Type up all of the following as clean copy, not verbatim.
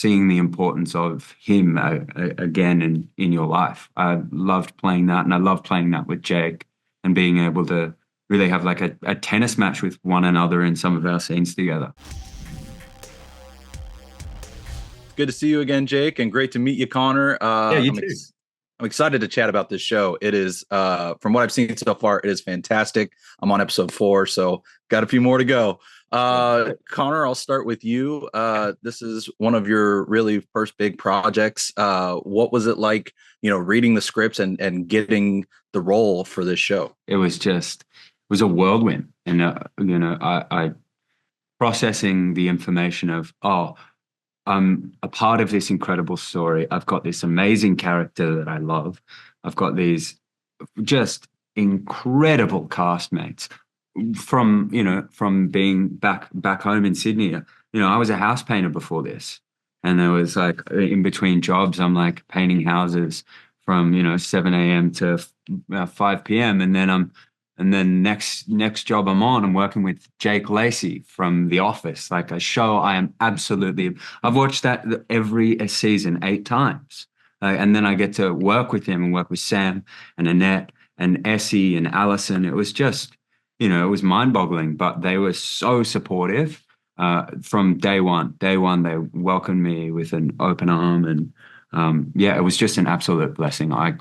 seeing the importance of him again in your life. I loved playing that, and I love playing that with Jake and being able to really have like a tennis match with one another in some of our scenes together. Good to see you again, Jake, and great to meet you, Connor. Yeah, you too. I'm excited to chat about this show. It is, from what I've seen so far, it is fantastic. I'm on episode 4, so got a few more to go. Connor, I'll start with you. This is one of your really first big projects. What was it like, reading the scripts and getting the role for this show? It was a whirlwind, and I processing the information of, oh, I'm a part of this incredible story. I've got this amazing character that I love. I've got these just incredible castmates from being back home in Sydney. I was a house painter before this, and there was like in between jobs, I'm like painting houses from 7 a.m. to 5 p.m. And then next job I'm working with Jake Lacy from The Office, like a show I've watched that every season 8 times. And then I get to work with him and work with Sam and Annette and Essie and Allison. It was just, it was mind-boggling, but they were so supportive from day one. Day one, they welcomed me with an open arm, and yeah, it was just an absolute blessing. I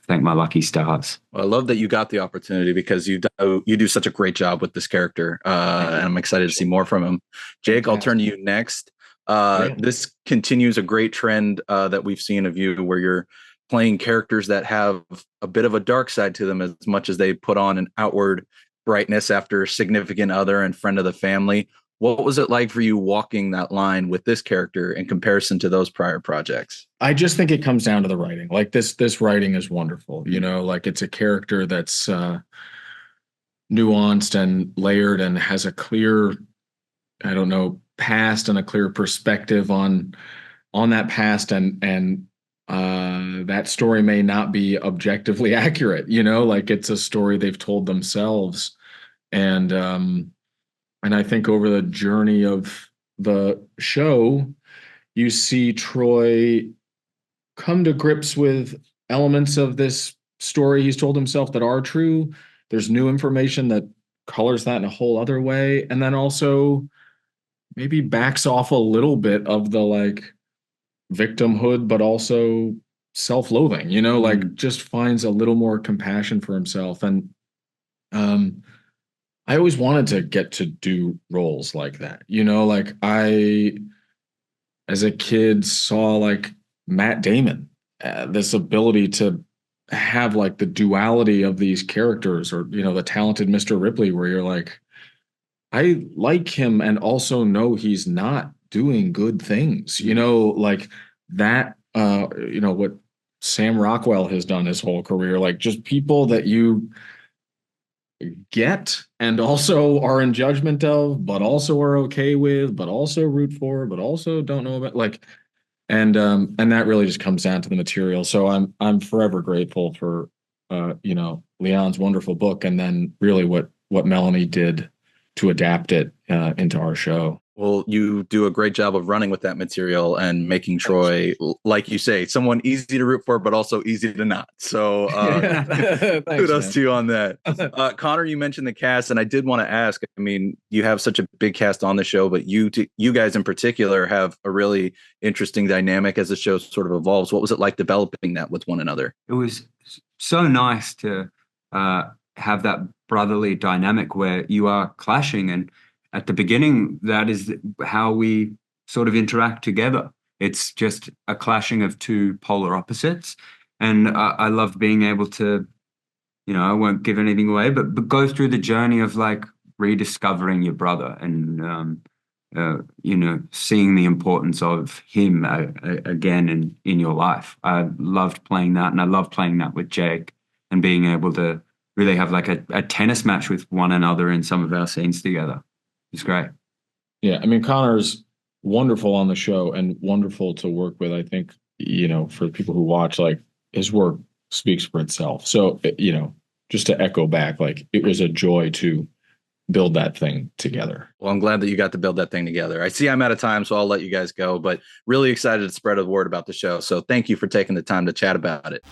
thank my lucky stars. Well, I love that you got the opportunity because you do such a great job with this character, and I'm excited to see more from him. Jake, I'll turn to you next. This continues a great trend that we've seen of you, where you're playing characters that have a bit of a dark side to them, as much as they put on an outward brightness after significant other and friend of the family. What was it like for you walking that line with this character in comparison to those prior projects? I just think it comes down to the writing. Like this writing is wonderful. Like it's a character that's nuanced and layered and has a clear, I don't know, past and a clear perspective on that past, and that story may not be objectively accurate. Like it's a story they've told themselves, and I think over the journey of the show, you see Troy come to grips with elements of this story he's told himself that are true. There's new information that colors that in a whole other way. And then also maybe backs off a little bit of the like victimhood, but also self-loathing, like just finds a little more compassion for himself. And I always wanted to get to do roles like that. Like I, as a kid, saw like Matt Damon, this ability to have like the duality of these characters, or, the talented Mr. Ripley, where you're like, I like him and also know he's not doing good things, like that, what Sam Rockwell has done his whole career, like just people that you get and also are in judgment of, but also are okay with, but also root for, but also don't know about, like, and that really just comes down to the material. So I'm forever grateful for Leon's wonderful book, and then really what Melanie did to adapt it into our show. Well, you do a great job of running with that material and making Troy, like you say, someone easy to root for, but also easy to not. So Thanks, kudos to you on that. man. Connor, you mentioned the cast, and I did want to ask, I mean, you have such a big cast on the show, but you guys in particular have a really interesting dynamic as the show sort of evolves. What was it like developing that with one another? It was so nice to have that brotherly dynamic where you are clashing, and at the beginning, that is how we sort of interact together. It's just a clashing of two polar opposites. And I love being able to, I won't give anything away, but go through the journey of like rediscovering your brother, and, seeing the importance of him again in your life. I loved playing that, and I love playing that with Jake and being able to really have like a tennis match with one another in some of our scenes together. It's great. Yeah, I mean, Connor's wonderful on the show and wonderful to work with. I think, for people who watch, like his work speaks for itself. So, just to echo back, like it was a joy to build that thing together. Well, I'm glad that you got to build that thing together. I see I'm out of time, so I'll let you guys go, but really excited to spread the word about the show. So thank you for taking the time to chat about it.